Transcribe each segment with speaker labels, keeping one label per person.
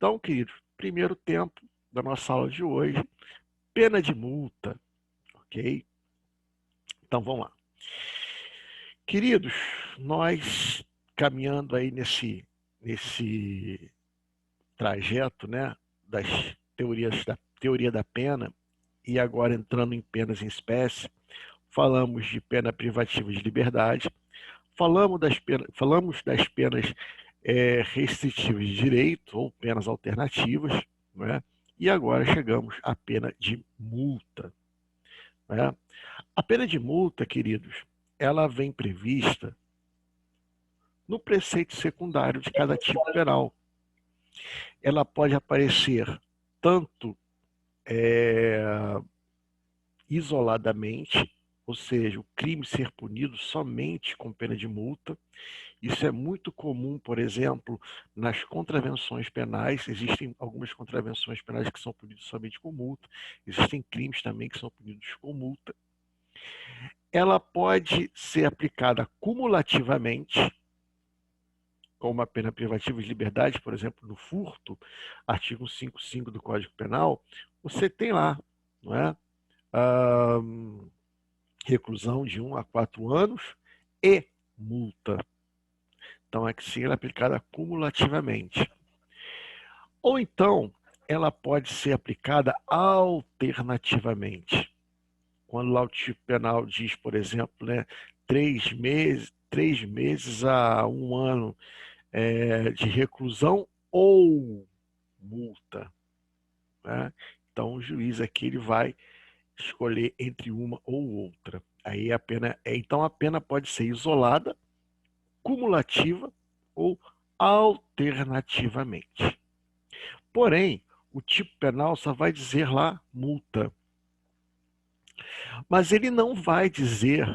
Speaker 1: Então, queridos, primeiro tempo da nossa aula de hoje, pena de multa, ok? Então, vamos lá. Queridos, nós caminhando aí nesse trajeto, né, das teorias da teoria da pena, e agora entrando em penas em espécie, falamos de pena privativa de liberdade, falamos das penas restritivas de direito, ou penas alternativas, né? E agora chegamos à pena de multa, né? A pena de multa, queridos, ela vem prevista no preceito secundário de cada tipo penal. Ela pode aparecer tanto isoladamente, ou seja, o crime ser punido somente com pena de multa. Isso é muito comum, por exemplo, nas contravenções penais. Existem algumas contravenções penais que são punidas somente com multa. Existem crimes também que são punidos com multa. Ela pode ser aplicada cumulativamente, como a pena privativa de liberdade, por exemplo, no furto, artigo 155 do Código Penal, você tem lá, não é? Reclusão de 1 a 4 anos e multa. Então, é que sim, ela é aplicada cumulativamente. Ou então, ela pode ser aplicada alternativamente. Quando lá o tipo penal diz, por exemplo, né, 3 meses a 1 ano de reclusão ou multa, né? Então, o juiz aqui ele vai escolher entre uma ou outra. Aí então a pena pode ser isolada, cumulativa ou alternativamente. Porém, o tipo penal só vai dizer lá multa. Mas ele não vai dizer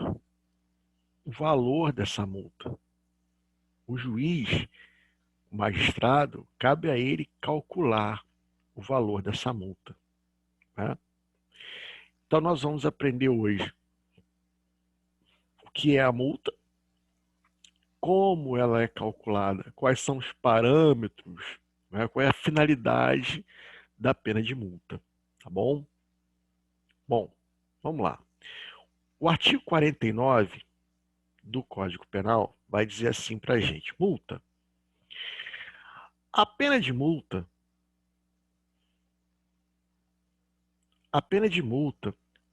Speaker 1: o valor dessa multa. O juiz, o magistrado, cabe a ele calcular o valor dessa multa, né? Então nós vamos aprender hoje o que é a multa, como ela é calculada, quais são os parâmetros, né? Qual é a finalidade da pena de multa, tá bom? Bom, vamos lá. O artigo 49 do Código Penal vai dizer assim para a gente: multa. A pena de multa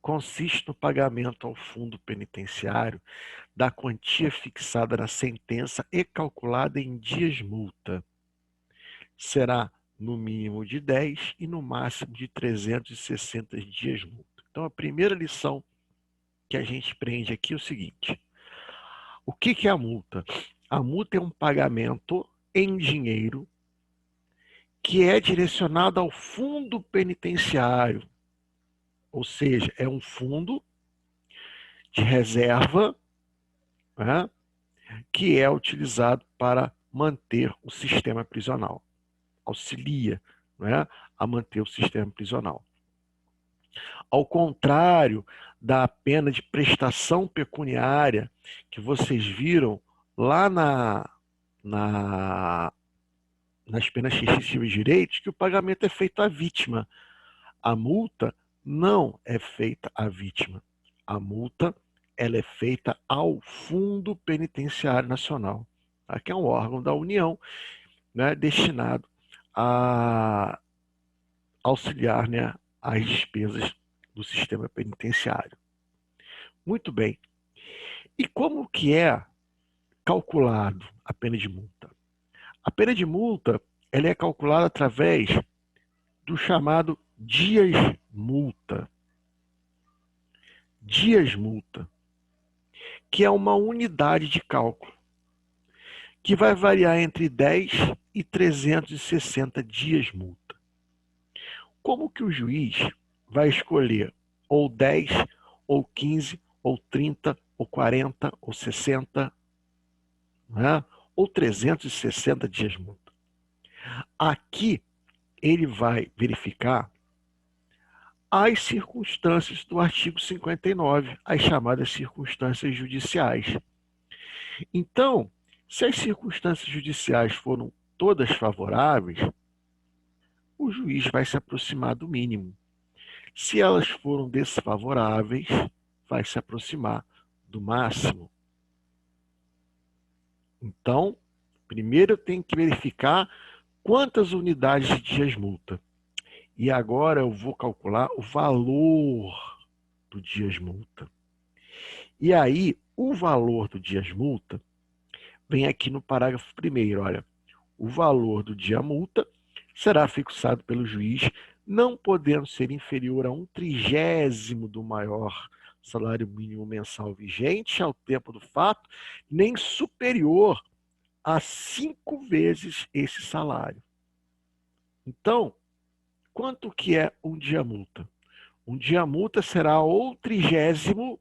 Speaker 1: consiste no pagamento ao fundo penitenciário da quantia fixada na sentença e calculada em dias multa. Será no mínimo de 10 e no máximo de 360 dias multa. Então, a primeira lição que a gente aprende aqui é o seguinte: o que é a multa? A multa é um pagamento em dinheiro que é direcionado ao fundo penitenciário, ou seja, é um fundo de reserva, né, que é utilizado para manter o sistema prisional, auxilia, né, a manter o sistema prisional. Ao contrário da pena de prestação pecuniária que vocês viram lá nas penas restritivas de direitos, que o pagamento é feito à vítima. A multa não é feita à vítima. A multa ela é feita ao Fundo Penitenciário Nacional, tá? Que é um órgão da União, né, destinado a auxiliar, né, as despesas do sistema penitenciário. Muito bem. E como que é calculado a pena de multa? A pena de multa ela é calculada através do chamado dias multa. Dias multa, que é uma unidade de cálculo, que vai variar entre 10 e 360 dias multa. Como que o juiz vai escolher ou 10, ou 15, ou 30, ou 40, ou 60, né? Ou 360 dias multa? Aqui ele vai verificar as circunstâncias do artigo 59, as chamadas circunstâncias judiciais. Então, se as circunstâncias judiciais foram todas favoráveis, o juiz vai se aproximar do mínimo. Se elas foram desfavoráveis, vai se aproximar do máximo. Então, primeiro eu tenho que verificar quantas unidades de dias-multa. E agora eu vou calcular o valor do dias-multa. E aí, o valor do dias-multa vem aqui no parágrafo 1º, olha. O valor do dia-multa será fixado pelo juiz, não podendo ser inferior a 1/30 do maior salário mínimo mensal vigente ao tempo do fato, nem superior a 5 vezes esse salário. Então, quanto que é um dia-multa? Um dia-multa será o 30º,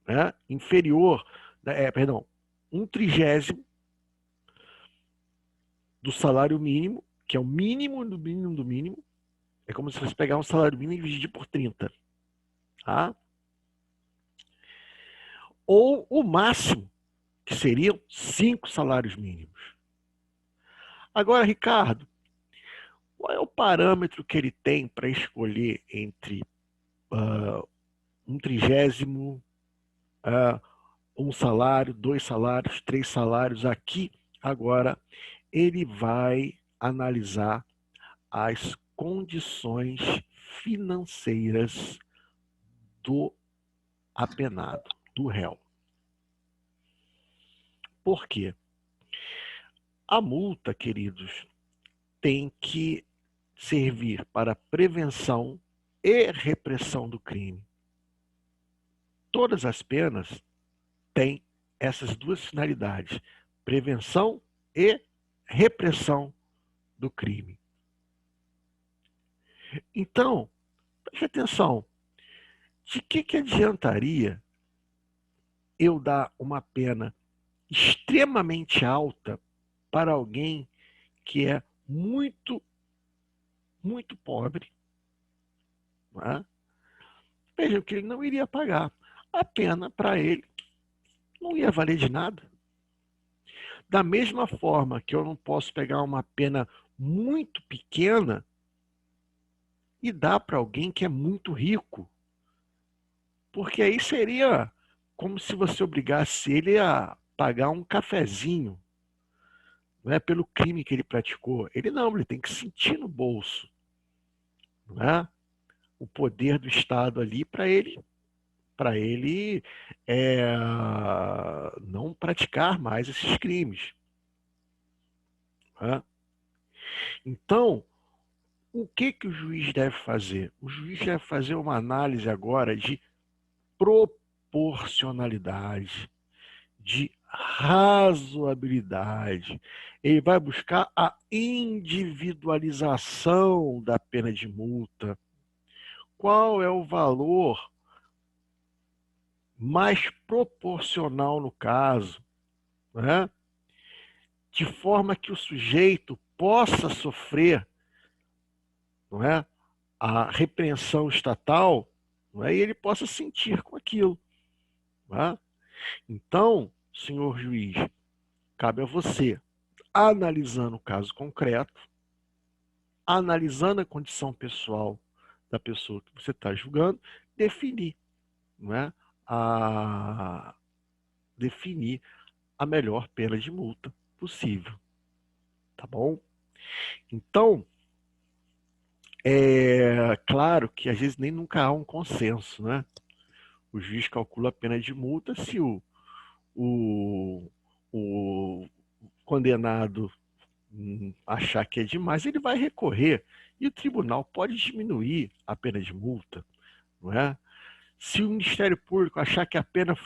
Speaker 1: né, inferior, 1/30 do salário mínimo, que é o mínimo do mínimo do mínimo. É como se você pegar um salário mínimo e dividir por 30. Tá? Ou o máximo, que seriam 5 salários mínimos. Agora, Ricardo, qual é o parâmetro que ele tem para escolher entre 1/30, um salário, 2 salários, 3 salários? Aqui, agora, ele vai analisar as condições financeiras do apenado, do réu. Por quê? A multa, queridos, tem que servir para prevenção e repressão do crime. Todas as penas têm essas duas finalidades: prevenção e repressão do crime. Então, preste atenção, de que adiantaria eu dar uma pena extremamente alta para alguém que é muito, muito pobre? Não é? Vejam que ele não iria pagar. A pena para ele não ia valer de nada. Da mesma forma que eu não posso pegar uma pena muito pequena e dar para alguém que é muito rico. Porque aí seria como se você obrigasse ele a pagar um cafezinho, não é, pelo crime que ele praticou. Ele não, ele tem que sentir no bolso, não é, o poder do Estado ali para ele não praticar mais esses crimes. Não é? Então, o que o juiz deve fazer? O juiz deve fazer uma análise agora de proporcionalidade, de razoabilidade. Ele vai buscar a individualização da pena de multa. Qual é o valor mais proporcional no caso, né? De forma que o sujeito possa sofrer, não é, a repreensão estatal, não é, e ele possa sentir com aquilo. Não é? Então, senhor juiz, cabe a você, analisando o caso concreto, analisando a condição pessoal da pessoa que você está julgando, definir, não é, definir a melhor pena de multa possível. Tá bom? Então, é claro que às vezes nem nunca há um consenso, né? O juiz calcula a pena de multa se o condenado achar que é demais, ele vai recorrer e o tribunal pode diminuir a pena de multa, não é? Se o Ministério Público achar que a pena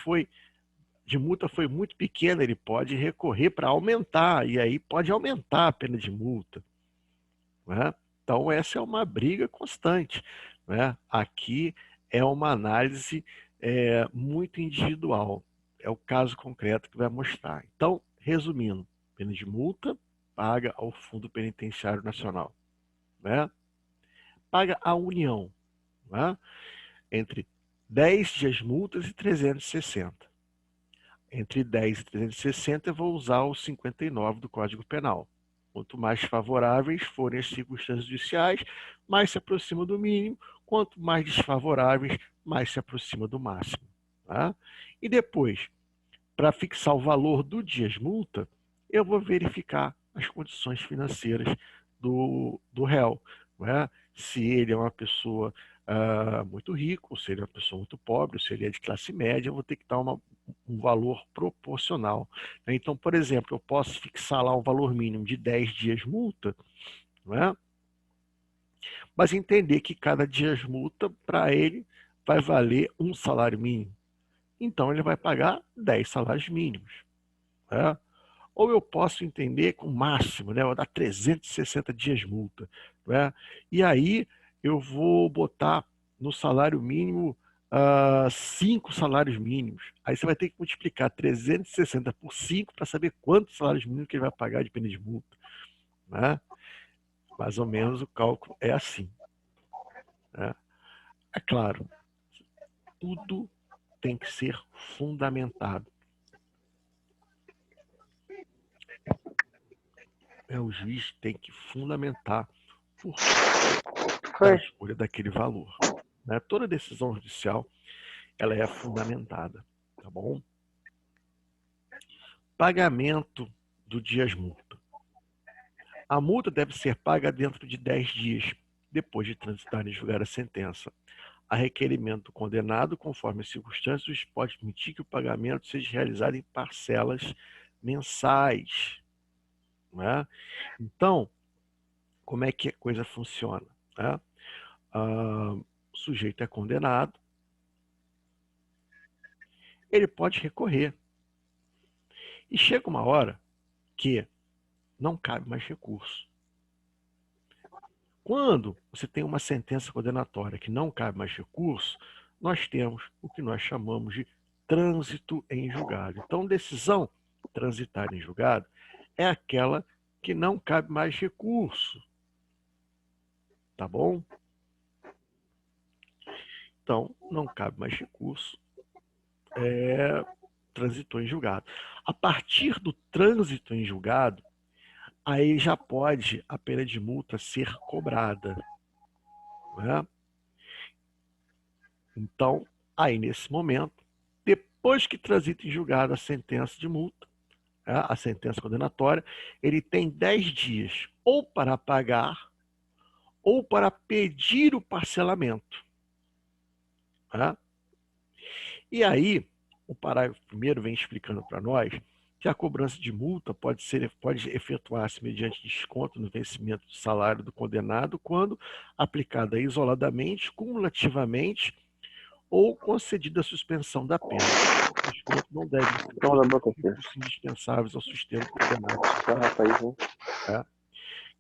Speaker 1: de multa foi muito pequena, ele pode recorrer para aumentar, e aí pode aumentar a pena de multa, não é? Então essa é uma briga constante, não é? Aqui é uma análise muito individual, é o caso concreto que vai mostrar. Então, resumindo, pena de multa paga ao Fundo Penitenciário Nacional, né? Paga a União, né? Entre 10 dias multas e 360. Entre 10 e 360 eu vou usar o 59 do Código Penal, Quanto mais favoráveis forem as circunstâncias judiciais, mais se aproxima do mínimo. Quanto mais desfavoráveis, mais se aproxima do máximo. Tá? E depois, para fixar o valor do dias-multa, eu vou verificar as condições financeiras do réu. Não é? Se ele é uma pessoa muito rica, ou se ele é uma pessoa muito pobre, ou se ele é de classe média, eu vou ter que dar um valor proporcional. Então, por exemplo, eu posso fixar lá um valor mínimo de 10 dias multa, não é? Mas entender que cada dia multa, para ele, vai valer um salário mínimo. Então, ele vai pagar 10 salários mínimos. Né? Ou eu posso entender com o máximo, né? Vou dar 360 dias multa. Né? E aí eu vou botar no salário mínimo 5 salários mínimos. Aí você vai ter que multiplicar 360 por 5 para saber quantos salários mínimos que ele vai pagar de pena de multa. Né? Mais ou menos o cálculo é assim. Né? É claro, tudo tem que ser fundamentado. O juiz tem que fundamentar por da escolha daquele valor. Né? Toda decisão judicial ela é fundamentada. Tá bom? Pagamento do dias-multa. A multa deve ser paga dentro de 10 dias, depois de transitar em julgar a sentença. A requerimento do condenado, conforme as circunstâncias, pode permitir que o pagamento seja realizado em parcelas mensais. Né? Então, como é que a coisa funciona? Né? O sujeito é condenado, ele pode recorrer. E chega uma hora que não cabe mais recurso. Quando você tem uma sentença condenatória que não cabe mais recurso, nós temos o que nós chamamos de trânsito em julgado. Então, decisão transitada em julgado é aquela que não cabe mais recurso. Tá bom? Então, não cabe mais recurso. Transitou em julgado. A partir do trânsito em julgado, aí já pode a pena de multa ser cobrada. Né? Então, aí nesse momento, depois que transita em julgado a sentença de multa, a sentença condenatória, ele tem 10 dias ou para pagar ou para pedir o parcelamento. Né? E aí, o parágrafo 1º vem explicando para nós que a cobrança de multa pode efetuar-se mediante desconto no vencimento do salário do condenado quando aplicada isoladamente, cumulativamente ou concedida a suspensão da pena. O desconto não deve ser recursos indispensáveis ao sustento do condenado. Tá?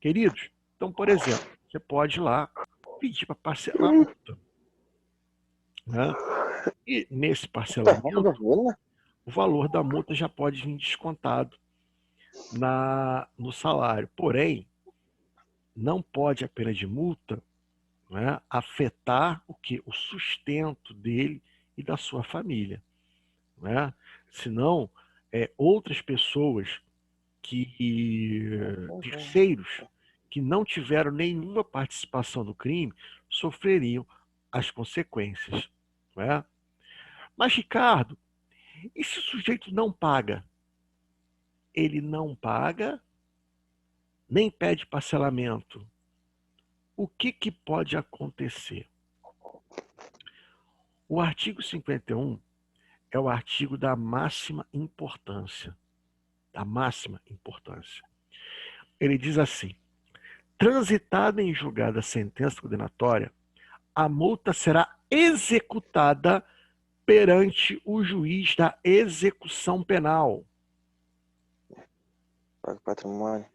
Speaker 1: Queridos, então, por exemplo, você pode ir lá pedir para parcelar a multa. Né? E nesse parcelamento, o valor da multa já pode vir descontado no salário. Porém, não pode a pena de multa, né, afetar o sustento dele e da sua família. Né? Senão, outras pessoas terceiros que não tiveram nenhuma participação no crime sofreriam as consequências. Né? Mas, Ricardo, e se o sujeito não paga? Ele não paga, nem pede parcelamento. O que pode acontecer? O artigo 51 é o artigo da máxima importância. Da máxima importância. Ele diz assim: transitada em julgada a sentença condenatória, a multa será executada perante o juiz da execução penal.
Speaker 2: Paga patrimônio.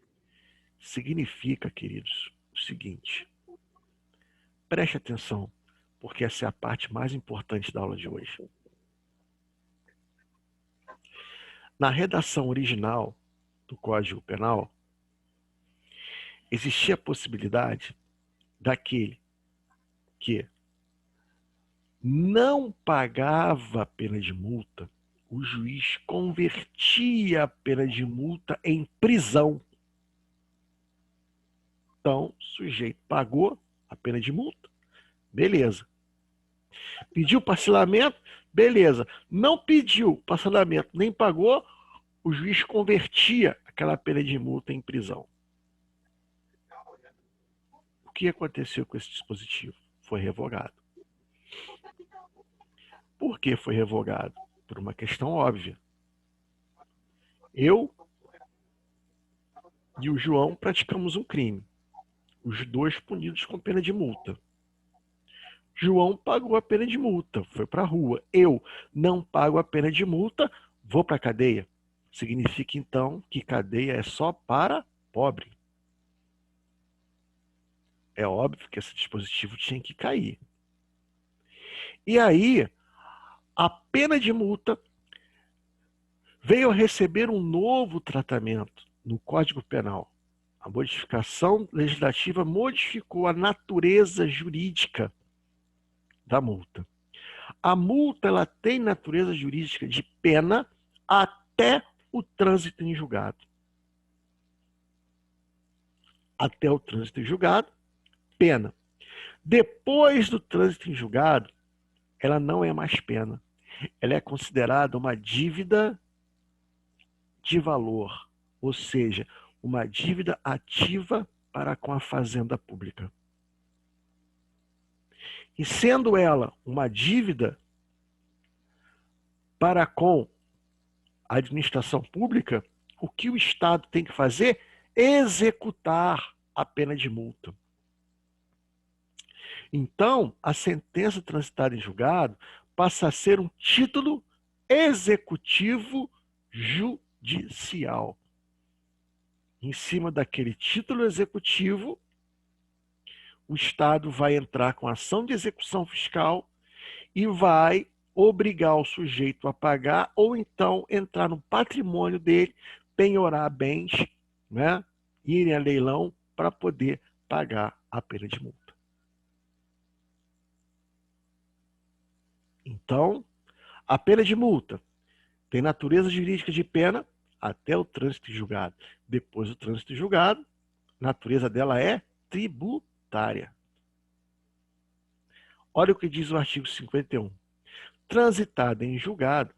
Speaker 1: Significa, queridos, o seguinte: preste atenção, porque essa é a parte mais importante da aula de hoje. Na redação original do Código Penal, existia a possibilidade daquele que não pagava a pena de multa, o juiz convertia a pena de multa em prisão. Então, o sujeito pagou a pena de multa, beleza. Pediu parcelamento, beleza. Não pediu parcelamento, nem pagou, o juiz convertia aquela pena de multa em prisão. O que aconteceu com esse dispositivo? Foi revogado. Por que foi revogado? Por uma questão óbvia. Eu e o João praticamos um crime. Os dois punidos com pena de multa. João pagou a pena de multa, foi para a rua. Eu não pago a pena de multa, vou para a cadeia. Significa, então, que cadeia é só para pobre. É óbvio que esse dispositivo tinha que cair. E aí, a pena de multa veio a receber um novo tratamento no Código Penal. A modificação legislativa modificou a natureza jurídica da multa. A multa ela tem natureza jurídica de pena até o trânsito em julgado. Até o trânsito em julgado, pena. Depois do trânsito em julgado, ela não é mais pena. Ela é considerada uma dívida de valor, ou seja, uma dívida ativa para com a fazenda pública. E sendo ela uma dívida para com a administração pública, o que o Estado tem que fazer? Executar a pena de multa. Então, a sentença transitada em julgado passa a ser um título executivo judicial. Em cima daquele título executivo, o Estado vai entrar com ação de execução fiscal e vai obrigar o sujeito a pagar ou então entrar no patrimônio dele, penhorar bens, né, irem a leilão para poder pagar a pena de multa. Então, a pena de multa tem natureza jurídica de pena até o trânsito em julgado. Depois do trânsito em julgado, a natureza dela é tributária. Olha o que diz o artigo 51. Transitada em julgado,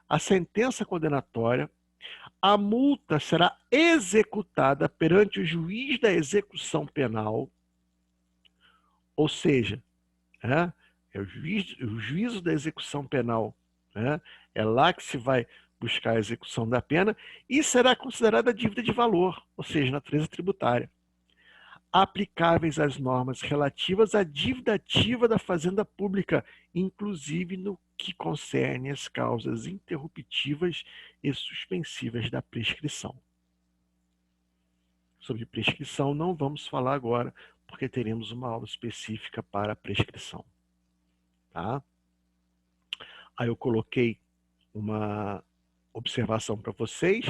Speaker 1: a sentença condenatória, a multa será executada perante o juiz da execução penal, ou seja, é o juízo da execução penal, é lá que se vai buscar a execução da pena e será considerada dívida de valor, ou seja, natureza tributária, aplicáveis às normas relativas à dívida ativa da fazenda pública, inclusive no que concerne as causas interruptivas e suspensivas da prescrição. Sobre prescrição não vamos falar agora, porque teremos uma aula específica para a prescrição. Tá? Aí eu coloquei uma observação para vocês.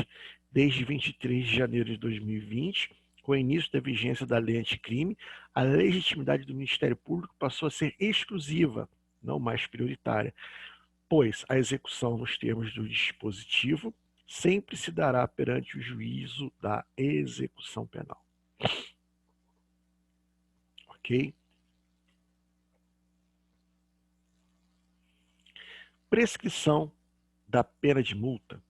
Speaker 1: Desde 23 de janeiro de 2020, com o início da vigência da lei anticrime, a legitimidade do Ministério Público passou a ser exclusiva, não mais prioritária, pois a execução nos termos do dispositivo sempre se dará perante o juízo da execução penal. Ok? Prescrição da pena de multa.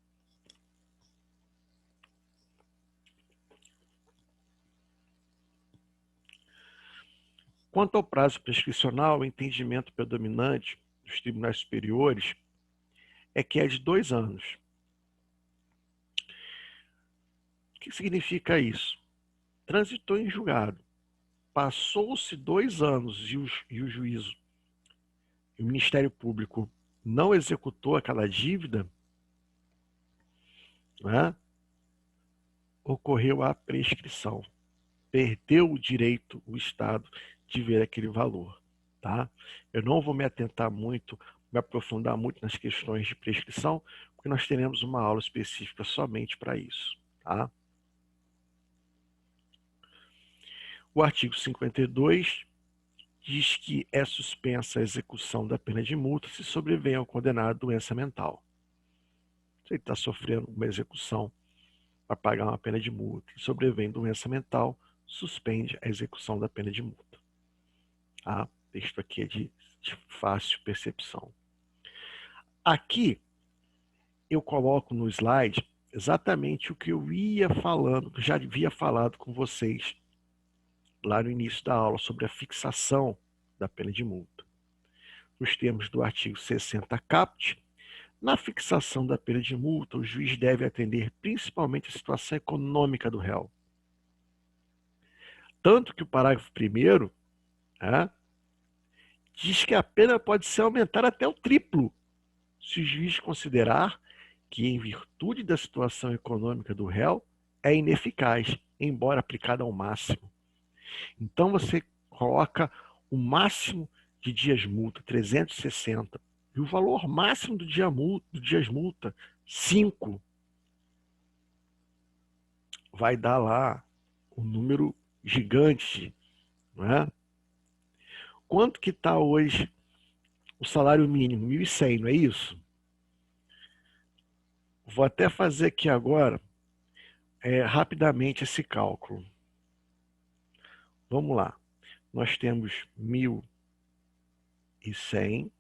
Speaker 1: Quanto ao prazo prescricional, o entendimento predominante dos tribunais superiores é que é de 2 anos. O que significa isso? Transitou em julgado, passou-se 2 anos e o juízo, e o Ministério Público não executou aquela dívida, ocorreu a prescrição. Perdeu o direito, o Estado, de ver aquele valor. Tá? Eu não vou me atentar muito, me aprofundar muito nas questões de prescrição, porque nós teremos uma aula específica somente para isso. Tá? O artigo 52 diz que é suspensa a execução da pena de multa se sobrevém ao condenado doença mental. Se ele está sofrendo uma execução para pagar uma pena de multa e sobrevém doença mental, suspende a execução da pena de multa. Tá? O texto aqui é de fácil percepção. Aqui, eu coloco no slide exatamente o que eu ia falando, já havia falado com vocês lá no início da aula, sobre a fixação da pena de multa. Nos termos do artigo 60 caput, na fixação da pena de multa, o juiz deve atender principalmente a situação econômica do réu. Tanto que o parágrafo 1º, né, diz que a pena pode ser aumentada até o triplo, se o juiz considerar que, em virtude da situação econômica do réu, é ineficaz, embora aplicada ao máximo. Então, você coloca o máximo de dias multa, 360, e o valor máximo do dias multa, 5. Vai dar lá um número gigante, não é? Quanto que está hoje o salário mínimo? 1.100, não é isso? Vou até fazer aqui agora, rapidamente, esse cálculo. Vamos lá. Nós temos 1.100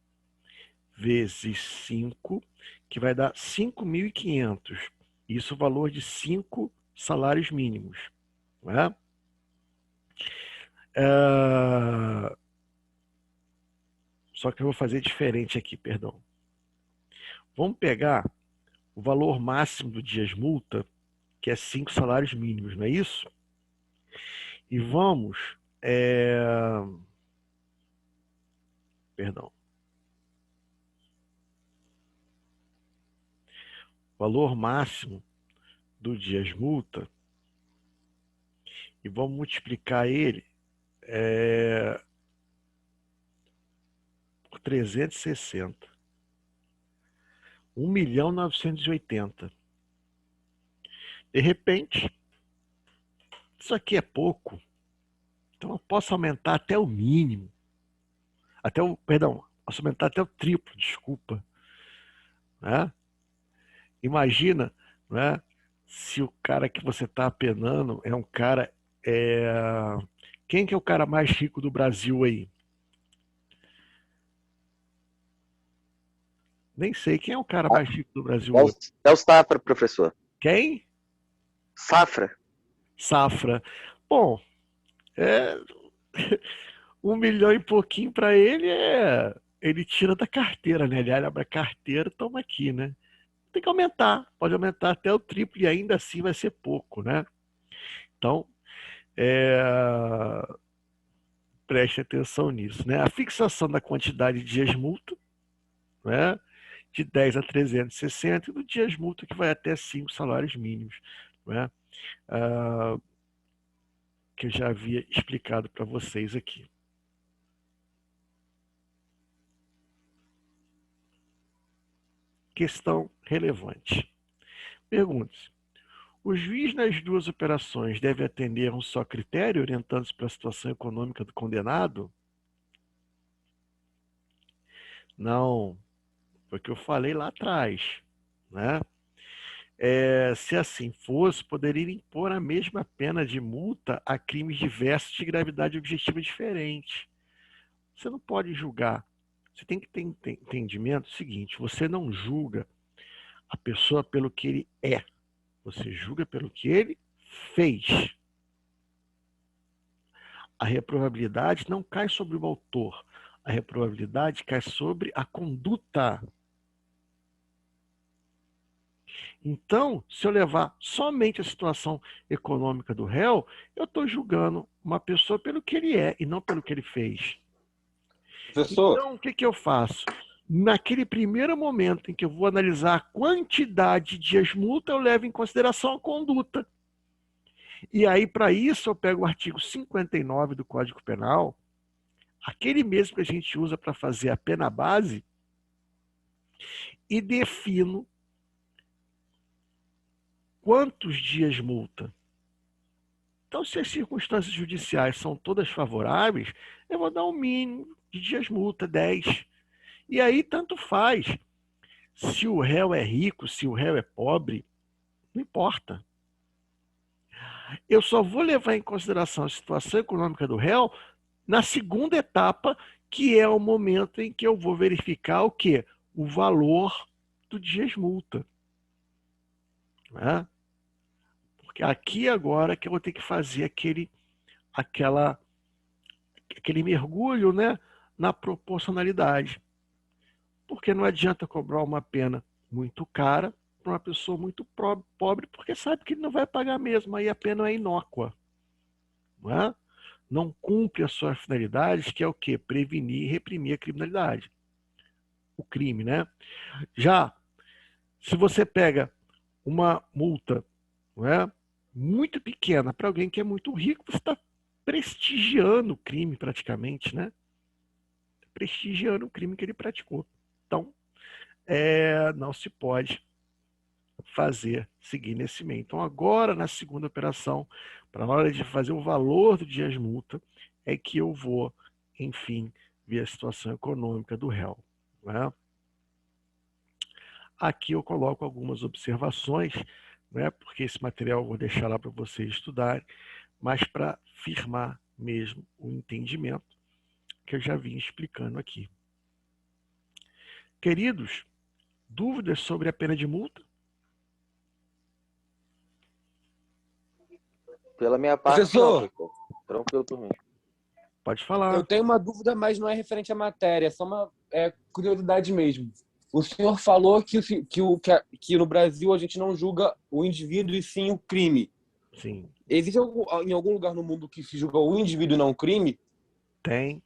Speaker 1: vezes 5, que vai dar 5.500. Isso é o valor de 5 salários mínimos. Não é? Só que eu vou fazer diferente aqui, perdão. Vamos pegar o valor máximo do dias multa, que é 5 salários mínimos, não é isso? E vamos... Perdão. Valor máximo do dias multa, e vamos multiplicar ele por 360. 1.980.000. De repente, isso aqui é pouco. Então eu posso aumentar até o mínimo. Posso aumentar até o triplo, desculpa. Né? Imagina, né, se o cara que você está apenando é um cara... Quem que é o cara mais rico do Brasil aí? Nem sei quem é o cara mais rico do Brasil hoje.
Speaker 2: É o Safra, professor.
Speaker 1: Quem?
Speaker 2: Safra.
Speaker 1: Safra. Bom, 1 milhão e pouquinho para ele ele tira da carteira, né? Ele abre a carteira, toma aqui, né? Tem que aumentar, pode aumentar até o triplo e ainda assim vai ser pouco, né? Então, preste atenção nisso, né? A fixação da quantidade de dias multa, né? De 10 a 360 e do dias multa que vai até 5 salários mínimos, né? Que eu já havia explicado para vocês aqui. Questão relevante. Pergunte-se: o juiz nas duas operações deve atender a um só critério, orientando-se para a situação econômica do condenado? Não, foi o que eu falei lá atrás, né? Se assim fosse, poderia impor a mesma pena de multa a crimes diversos de gravidade objetiva diferente. Você não pode julgar. Você tem que ter entendimento seguinte: você não julga a pessoa pelo que ele é, você julga pelo que ele fez. A reprovabilidade não cai sobre o autor, a reprovabilidade cai sobre a conduta. Então, se eu levar somente a situação econômica do réu, eu estou julgando uma pessoa pelo que ele é e não pelo que ele fez.
Speaker 3: Professor.
Speaker 1: Então, o que eu faço? Naquele primeiro momento em que eu vou analisar a quantidade de dias multa, eu levo em consideração a conduta. E aí, para isso, eu pego o artigo 59 do Código Penal, aquele mesmo que a gente usa para fazer a pena base, e defino quantos dias multa. Então, se as circunstâncias judiciais são todas favoráveis, eu vou dar um mínimo de dias multa, 10. E aí, tanto faz. Se o réu é rico, se o réu é pobre, não importa. eu só vou levar em consideração a situação econômica do réu na segunda etapa, que é o momento em que eu vou verificar o quê? O valor do dias-multa. Né? Porque aqui agora que eu vou ter que fazer aquele mergulho, né, na proporcionalidade. Porque não adianta cobrar uma pena muito cara para uma pessoa muito pobre, porque sabe que ele não vai pagar mesmo, aí a pena é inócua. Não é? Não cumpre a sua finalidade, que é o quê? Prevenir e reprimir a criminalidade. O crime, né? Já, se você pega uma multa, não é, muito pequena para alguém que é muito rico, você está prestigiando o crime praticamente, né? Prestigiando o crime que ele praticou. Então, não se pode seguir nesse meio. Então, agora, na segunda operação, para a hora de fazer o valor do dias-multa, é que eu vou, enfim, ver a situação econômica do réu. Né? Aqui eu coloco algumas observações, né, porque esse material eu vou deixar lá para vocês estudarem, mas para firmar mesmo o entendimento que eu já vim explicando aqui. Queridos, dúvidas sobre a pena de multa?
Speaker 2: Pela minha parte, não,
Speaker 3: Professor,
Speaker 2: professor. Tranquilo por mim.
Speaker 1: Pode
Speaker 3: eu
Speaker 1: falar.
Speaker 3: tenho uma dúvida, mas não é referente à matéria, é só uma curiosidade mesmo. O senhor falou que no Brasil a gente não julga o indivíduo e sim o crime.
Speaker 1: Sim,
Speaker 3: Existe em algum lugar no mundo que se julga o indivíduo e não o crime?
Speaker 1: tem.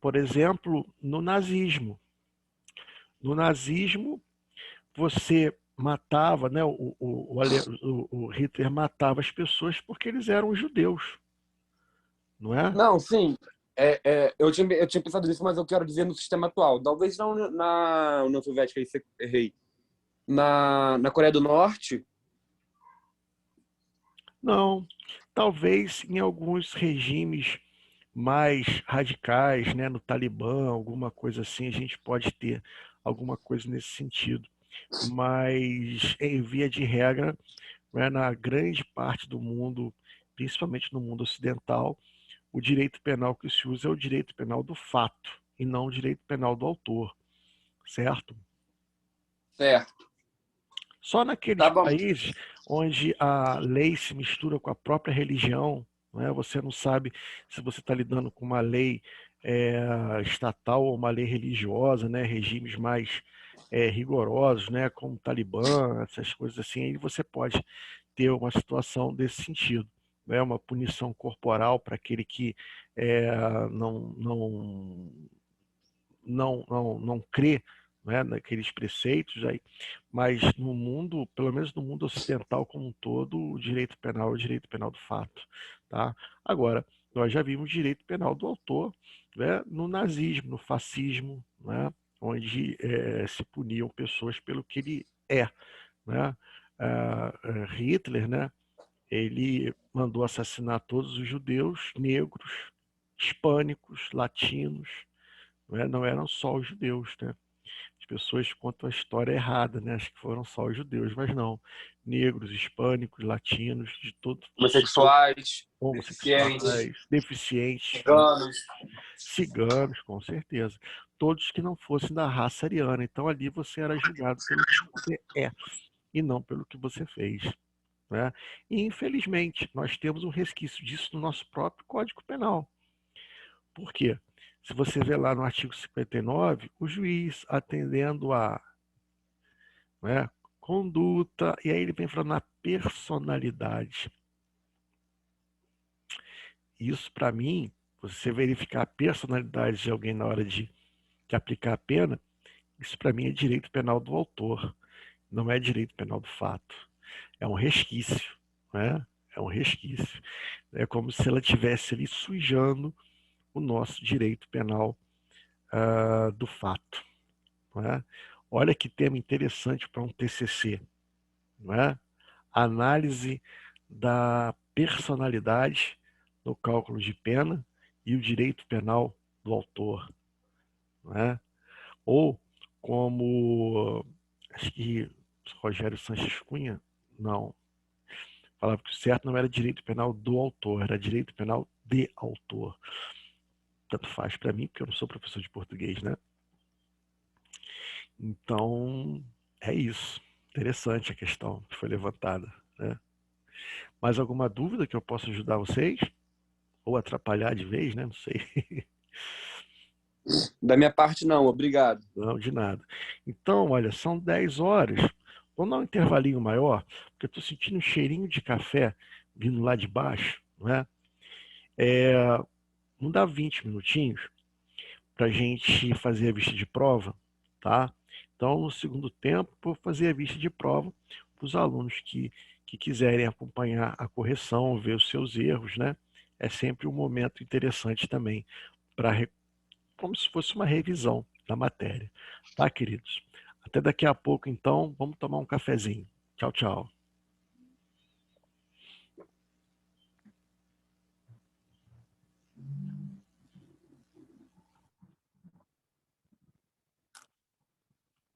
Speaker 1: Por exemplo, no nazismo. No nazismo, você matava, né? O Hitler matava as pessoas porque eles eram judeus, não é?
Speaker 3: Não, sim. Eu tinha pensado nisso, mas eu quero dizer no sistema atual. Talvez não na União Soviética, aí você errei. Na Coreia do Norte.
Speaker 1: Não. Talvez em alguns regimes mais radicais, né, no Talibã, alguma coisa assim, a gente pode ter alguma coisa nesse sentido. Mas, em via de regra, né, na grande parte do mundo, principalmente no mundo ocidental, o direito penal que se usa é o direito penal do fato e não o direito penal do autor, certo?
Speaker 3: Certo.
Speaker 1: Só naqueles
Speaker 3: Tá bom.
Speaker 1: países onde a lei se mistura com a própria religião, né? Você não sabe se você está lidando com uma lei estatal ou uma lei religiosa, né? Regimes mais rigorosos, né? Como o Talibã, essas coisas assim, aí você pode ter uma situação desse sentido, né? Uma punição corporal para aquele que não, não crê, né, naqueles preceitos aí, mas no mundo, pelo menos no mundo ocidental como um todo, o direito penal é o direito penal do fato, tá? Agora, nós já vimos direito penal do autor, né, no nazismo, no fascismo, né, onde se puniam pessoas pelo que ele é, né? Hitler, né, ele mandou assassinar todos os judeus, negros, hispânicos, latinos, né? Não eram só os judeus, né? As pessoas contam a história errada, né? Acho que foram só os judeus, mas não. Negros, hispânicos, latinos, de todos,
Speaker 3: Homossexuais, deficientes,
Speaker 1: homossexuais, deficientes,
Speaker 3: veganos.
Speaker 1: ciganos, com certeza. Todos que não fossem da raça ariana. Então ali você era julgado pelo que você é e não pelo que você fez. Né? E infelizmente nós temos um resquício disso no nosso próprio Código Penal. Por quê? Se você vê lá no artigo 59, o juiz atendendo a, né, conduta, e aí ele vem falando na personalidade. Isso, para mim, você verificar a personalidade de alguém na hora de aplicar a pena, isso para mim é direito penal do autor, não é direito penal do fato. É um resquício, né? É um resquício. É como se ela estivesse ali sujando o nosso direito penal do fato. Não é? Olha que tema interessante para um TCC. Não é? Análise da personalidade no cálculo de pena e o direito penal do autor. Não é? Ou como, acho que Rogério Sanches Cunha, não, falava que o certo não era direito penal do autor, era direito penal de autor. Tanto faz para mim, porque eu não sou professor de português, né? Então, é isso. Interessante a questão que foi levantada, né? Mais alguma dúvida que eu possa ajudar vocês? Ou atrapalhar de vez, né? Não sei.
Speaker 3: Da minha parte, não. Obrigado.
Speaker 1: Não, de nada. Então, olha, são 10 horas. Vamos dar um intervalinho maior, porque eu estou sentindo um cheirinho de café vindo lá de baixo, né? Vamos dar 20 minutinhos para a gente fazer a vista de prova, tá? Então, no segundo tempo, vou fazer a vista de prova para os alunos que quiserem acompanhar a correção, ver os seus erros, né? É sempre um momento interessante também, para como se fosse uma revisão da matéria. Tá, queridos? Até daqui a pouco, então. Vamos tomar um cafezinho. Tchau, tchau.